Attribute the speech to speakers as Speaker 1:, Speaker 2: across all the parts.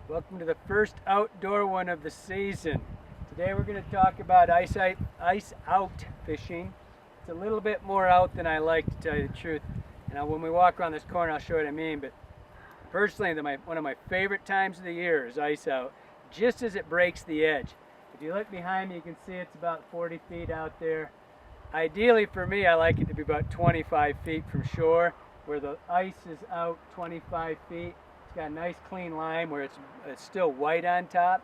Speaker 1: Welcome to the first outdoor one of the season. Today we're going to talk about ice out fishing. It's a little bit more out than I like, to tell you the truth. And when we walk around this corner, I'll show you what I mean. But personally, one of my favorite times of the year is ice out, just as it breaks the edge. If you look behind me, you can see it's about 40 feet out there. Ideally for me, I like it to be about 25 feet from shore, where the ice is out 25 feet. It's got a nice clean line where it's still white on top.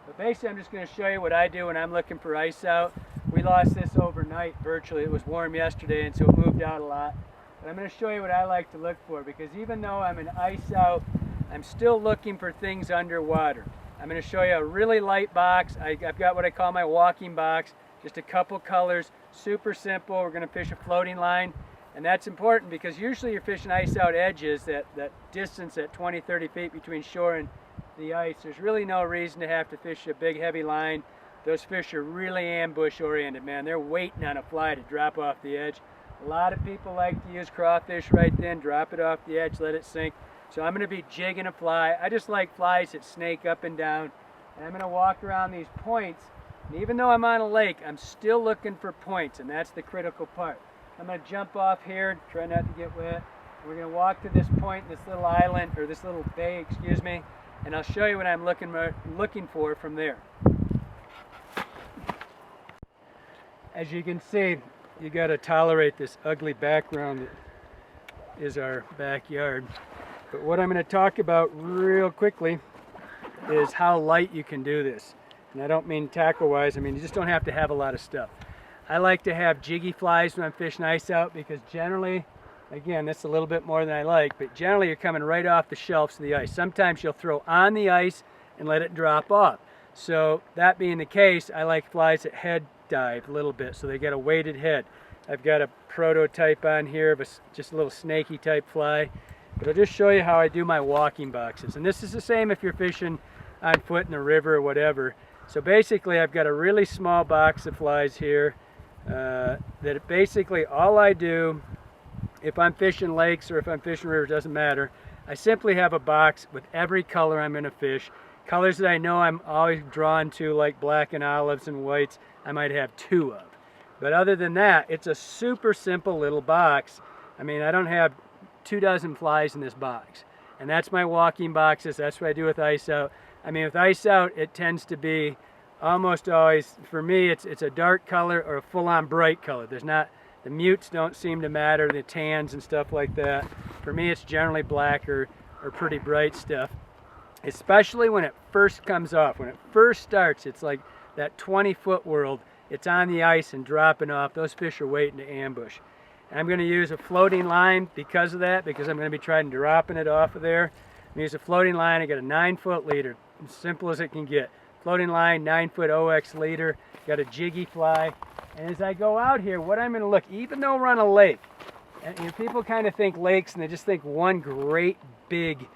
Speaker 1: But basically, I'm just going to show you what I do when I'm looking for ice out. We lost this overnight virtually. It was warm yesterday, and so it moved out a lot. But I'm going to show you what I like to look for, because even though I'm in ice out, I'm still looking for things underwater. I'm going to show you a really light box. I've got what I call my walking box, just a couple colors, super simple. We're going to fish a floating line. And that's important because usually you're fishing ice out edges, that distance at 20, 30 feet between shore and the ice. There's really no reason to have to fish a big heavy line. Those fish are really ambush oriented, man. They're waiting on a fly to drop off the edge. A lot of people like to use crawfish right then, drop it off the edge, let it sink. So I'm going to be jigging a fly. I just like flies that snake up and down. And I'm going to walk around these points. And even though I'm on a lake, I'm still looking for points, and that's the critical part. I'm going to jump off here, try not to get wet. We're going to walk to this point, this little island, or this little bay, excuse me, and I'll show you what I'm looking for from there. As you can see, you got to tolerate this ugly background that is our backyard. But what I'm going to talk about real quickly is how light you can do this. And I don't mean tackle-wise, I mean you just don't have to have a lot of stuff. I like to have jiggy flies when I'm fishing ice out, because generally, again, that's a little bit more than I like, but generally you're coming right off the shelves of the ice. Sometimes you'll throw on the ice and let it drop off. So that being the case, I like flies that head dive a little bit, so they get a weighted head. I've got a prototype on here of just a little snaky type fly, but I'll just show you how I do my walking boxes. And this is the same if you're fishing on foot in the river or whatever. So basically I've got a really small box of flies here. That basically all I do, if I'm fishing lakes or if I'm fishing rivers, doesn't matter. I simply have a box with every color I'm going to fish. Colors that I know I'm always drawn to, like black and olives and whites, I might have 2 of. But other than that, it's a super simple little box. I mean, I don't have 24 flies in this box. And that's my walking boxes. That's what I do with ice out. I mean, with ice out, it tends to be almost always, for me, it's a dark color or a full-on bright color. There's not, the mutes don't seem to matter, the tans and stuff like that. For me, it's generally black or pretty bright stuff. Especially when it first comes off. When it first starts, it's like that 20-foot world. It's on the ice and dropping off. Those fish are waiting to ambush. And I'm going to use a floating line because of that, because I'm going to be trying dropping it off of there. I'm going to use a floating line. I got a 9-foot leader, as simple as it can get. Floating line, 9-foot OX leader, got a jiggy fly. And as I go out here, what I'm going to look, even though we're on a lake, and people kind of think lakes and they just think one great big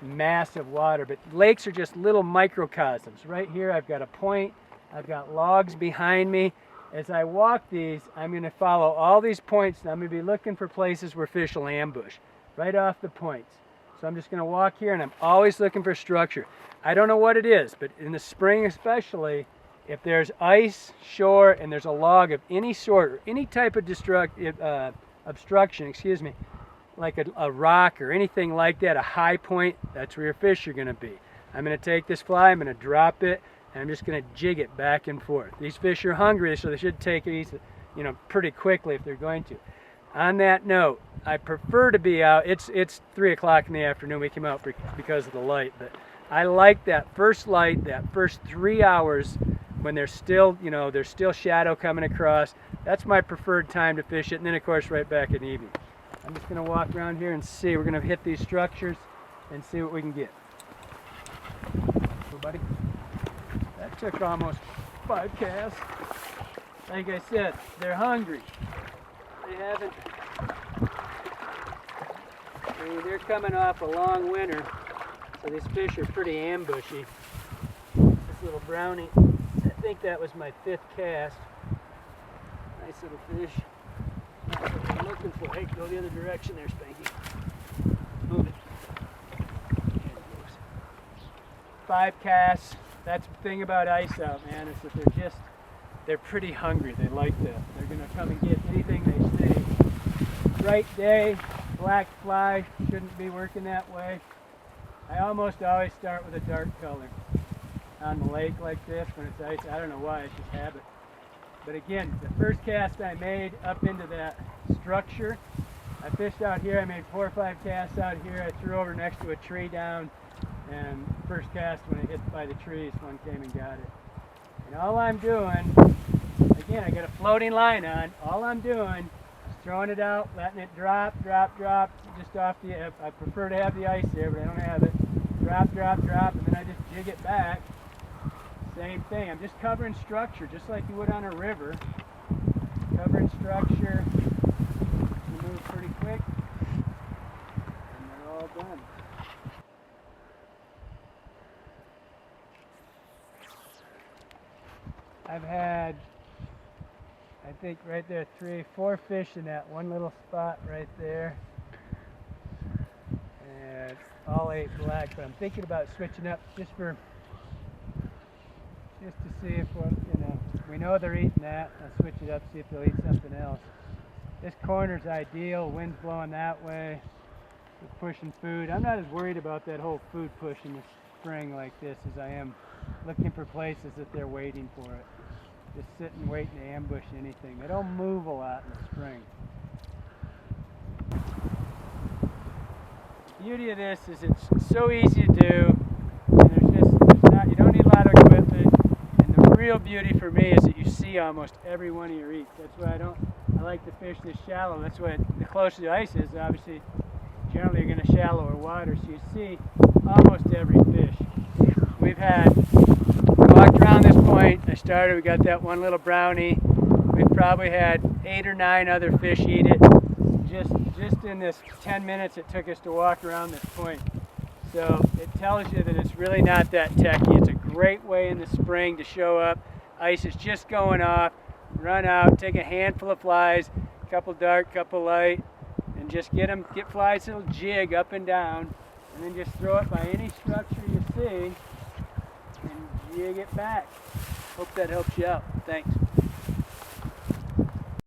Speaker 1: mass of water, but lakes are just little microcosms. Right here I've got a point, I've got logs behind me. As I walk these, I'm going to follow all these points, and I'm going to be looking for places where fish will ambush, right off the points. So I'm just going to walk here, and I'm always looking for structure. I don't know what it is, but in the spring especially, if there's ice, shore, and there's a log of any sort, or any type of obstruction, excuse me, like a rock or anything like that, a high point, that's where your fish are going to be. I'm going to take this fly, I'm going to drop it, and I'm just going to jig it back and forth. These fish are hungry, so they should take these, pretty quickly if they're going to. On that note, I prefer to be out. It's 3 o'clock in the afternoon. We came out because of the light, but I like that first light, that first 3 hours when there's still, there's still shadow coming across. That's my preferred time to fish it, and then of course right back in the evening. I'm just going to walk around here and see. We're going to hit these structures and see what we can get. So, buddy, that took almost 5 casts. Like I said, they're hungry. They haven't. I mean, they're coming off a long winter, so these fish are pretty ambushy. This little brownie, I think that was my 5th cast. Nice little fish. That's what I'm looking for. Hey, go the other direction there, Spanky. Move it. 5 casts. That's the thing about ice out, man, is that they're pretty hungry. They like that. They're gonna come and get anything they see. Bright day, black fly, shouldn't be working that way. I almost always start with a dark color on the lake like this when it's ice. I don't know why, it's just habit. But again, the first cast I made up into that structure, I fished out here, I made 4 or 5 casts out here, I threw over next to a tree down, and first cast when it hit by the trees, one came and got it. And all I'm doing, again, I got a floating line on, all I'm doing is throwing it out, letting it drop, just off the, I prefer to have the ice there, but I don't have it. Drop, and then I just jig it back. Same thing, I'm just covering structure, just like you would on a river. Covering structure, you move pretty quick, and they're all done. I've had, I think right there, 3, 4 fish in that one little spot right there. And all 8 black, but I'm thinking about switching up just to see if, we know they're eating that. I'll switch it up, see if they'll eat something else. This corner's ideal, wind's blowing that way. We're pushing food. I'm not as worried about that whole food push in the spring like this as I am looking for places that they're waiting for it. Just sitting waiting to ambush anything. They don't move a lot in the spring. The beauty of this is it's so easy to do, and you don't need a lot of equipment. And the real beauty for me is that you see almost every one of your eats. That's why I like to fish this shallow. That's why the closer the ice is, obviously, generally you're going to shallower water, so you see almost every fish. We've walked around this point. We got that one little brownie. We've probably had 8 or 9 other fish eat it. Just in this 10 minutes it took us to walk around this point. So it tells you that it's really not that techy. It's a great way in the spring to show up. Ice is just going off. Run out, take a handful of flies, a couple dark, couple light, and just get flies that'll jig up and down, and then just throw it by any structure you see and jig it back. Hope that helps you out. Thanks.